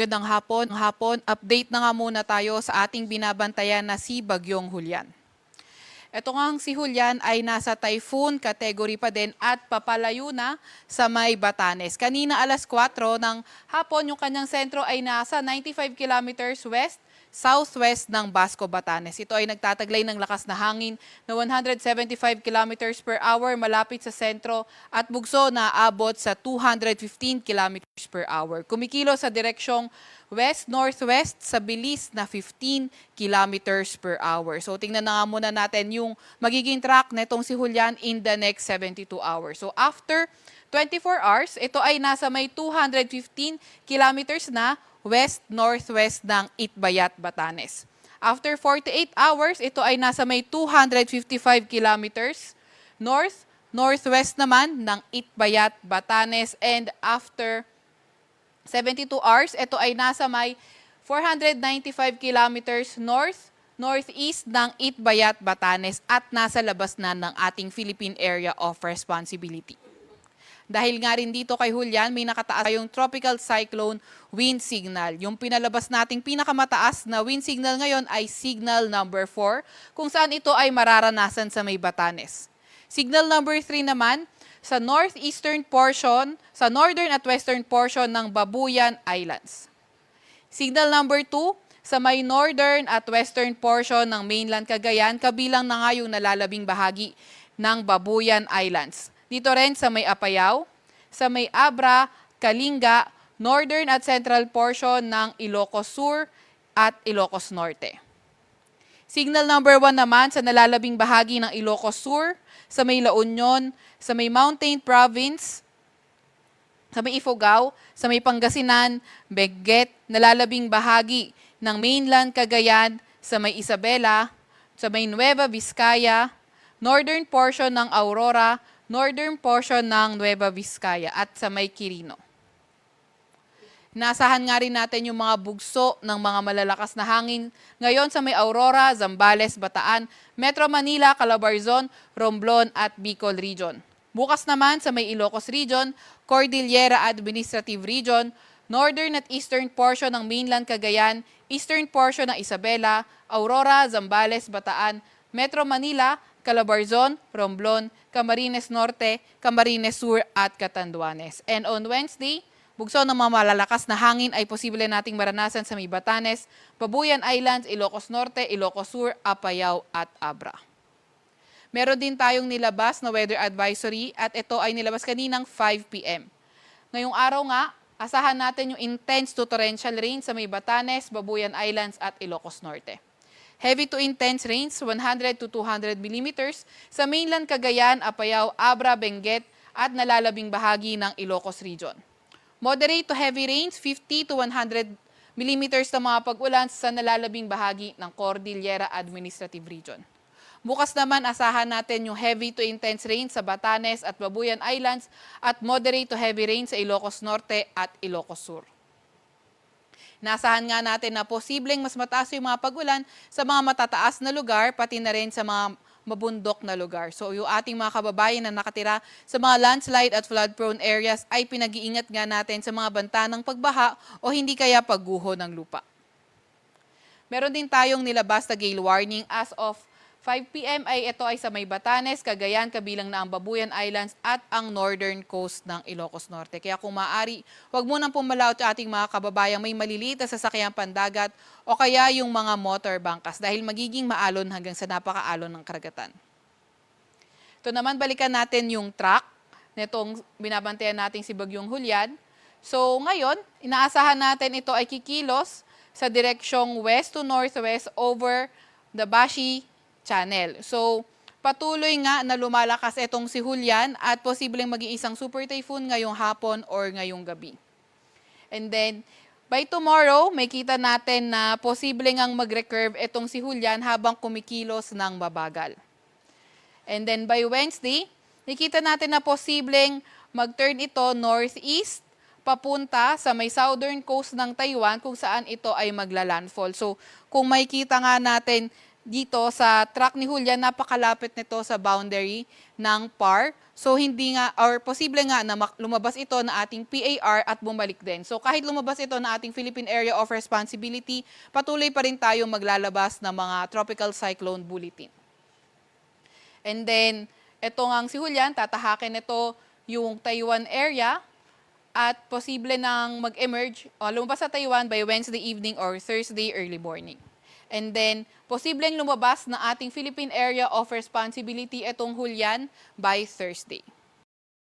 Magandang hapon. Update na nga muna tayo sa ating binabantayan na si Bagyong Julian. Ito ngang si Julian ay nasa typhoon category pa din at papalayo na sa may Batanes. Kanina alas 4 ng hapon, yung kanyang sentro ay nasa 95 kilometers southwest ng Basco, Batanes. Ito ay nagtataglay ng lakas na hangin na 175 kilometers per hour malapit sa sentro at bugso na aabot sa 215 kilometers per hour. Kumikilo sa direksyong west-northwest sa bilis na 15 kilometers per hour. So tingnan na nga muna natin yung magiging track netong si Julian in the next 72 hours. So after 24 hours, ito ay nasa may 215 kilometers na west-northwest ng Itbayat, Batanes. After 48 hours, ito ay nasa may 255 kilometers north-northwest naman ng Itbayat, Batanes. And after 72 hours, ito ay nasa may 495 kilometers northeast ng Itbayat, Batanes at nasa labas na ng ating Philippine Area of Responsibility. Dahil nga rin dito kay Julian, may nakataas yung tropical cyclone wind signal. Yung pinalabas nating pinakamataas na wind signal ngayon ay signal number 4, kung saan ito ay mararanasan sa may Batanes. Signal number 3 naman, sa northeastern portion, sa northern at western portion ng Babuyan Islands. Signal number 2, sa may northern at western portion ng mainland Cagayan, kabilang na nga yung nalalabing bahagi ng Babuyan Islands. Dito rin sa may Apayao, sa may Abra, Kalinga, northern at central portion ng Ilocos Sur at Ilocos Norte. Signal number 1 naman sa nalalabing bahagi ng Ilocos Sur, sa may La Union, sa may Mountain Province, sa may Ifugao, sa may Pangasinan, Benguet, nalalabing bahagi ng mainland Cagayan, sa may Isabela, sa may Nueva Vizcaya, northern portion ng Aurora, northern portion ng Nueva Vizcaya at sa may Quirino. Nasahan nga rin natin yung mga bugso ng mga malalakas na hangin ngayon sa may Aurora, Zambales, Bataan, Metro Manila, Calabarzon, Romblon at Bicol Region. Bukas naman sa may Ilocos Region, Cordillera Administrative Region, northern at eastern portion ng mainland Cagayan, eastern portion ng Isabela, Aurora, Zambales, Bataan, Metro Manila, Calabarzon, Romblon, Camarines Norte, Camarines Sur at Catanduanes. And on Wednesday, bugso ng mga malalakas na hangin ay posible nating maranasan sa may Batanes, Babuyan Islands, Ilocos Norte, Ilocos Sur, Apayao at Abra. Meron din tayong nilabas na weather advisory at ito ay nilabas kaninang 5 p.m. Ngayong araw nga, asahan natin yung intense to torrential rain sa may Batanes, Babuyan Islands at Ilocos Norte. Heavy to intense rains, 100 to 200 millimeters sa mainland Cagayan, Apayao, Abra, Benguet at nalalabing bahagi ng Ilocos Region. Moderate to heavy rains, 50 to 100 millimeters na mga pag-ulan sa nalalabing bahagi ng Cordillera Administrative Region. Bukas naman, asahan natin yung heavy to intense rain sa Batanes at Babuyan Islands at moderate to heavy rain sa Ilocos Norte at Ilocos Sur. Nasahan nga natin na posibleng mas mataas yung mga pag-ulan sa mga matataas na lugar, pati na rin sa mga mabundok na lugar. So yung ating mga kababayan na nakatira sa mga landslide at flood-prone areas ay pinag-iingat nga natin sa mga banta ng pagbaha o hindi kaya pagguho ng lupa. Meron din tayong nilabas na gale warning as of 5 p.m. ito ay sa may Batanes, Cagayan, kabilang na ang Babuyan Islands at ang northern coast ng Ilocos Norte. Kaya kung maaari, huwag munang pumalaot sa ating mga kababayang may maliliit na sasakyang pandagat o kaya yung mga motor bangkas dahil magiging maalon hanggang sa napakaalon ng karagatan. Ito naman, balikan natin yung track nitong binabantayan natin si Bagyong Julian. So ngayon, inaasahan natin ito ay kikilos sa direksyong west to northwest over the Bashi Channel. So, patuloy nga na lumalakas itong si Julian at posibleng maging isang super typhoon ngayong hapon or ngayong gabi. And then, by tomorrow, may kita natin na posibleng ang mag-recurve itong si Julian habang kumikilos ng mabagal. And then by Wednesday, nakita natin na posibleng mag-turn ito northeast papunta sa may southern coast ng Taiwan kung saan ito ay magla-landfall. So, kung makikita nga natin dito sa track ni Julian, napakalapit nito sa boundary ng PAR. So hindi nga, or posible nga na lumabas ito na ating PAR at bumalik din. So kahit lumabas ito na ating Philippine Area of Responsibility, patuloy pa rin tayo maglalabas ng mga tropical cyclone bulletin. And then, ito nga si Julian, tatahakin ito yung Taiwan area at posible nang mag-emerge o lumabas sa Taiwan by Wednesday evening or Thursday early morning. And then, posibleng lumabas na ating Philippine Area of Responsibility itong Julian by Thursday.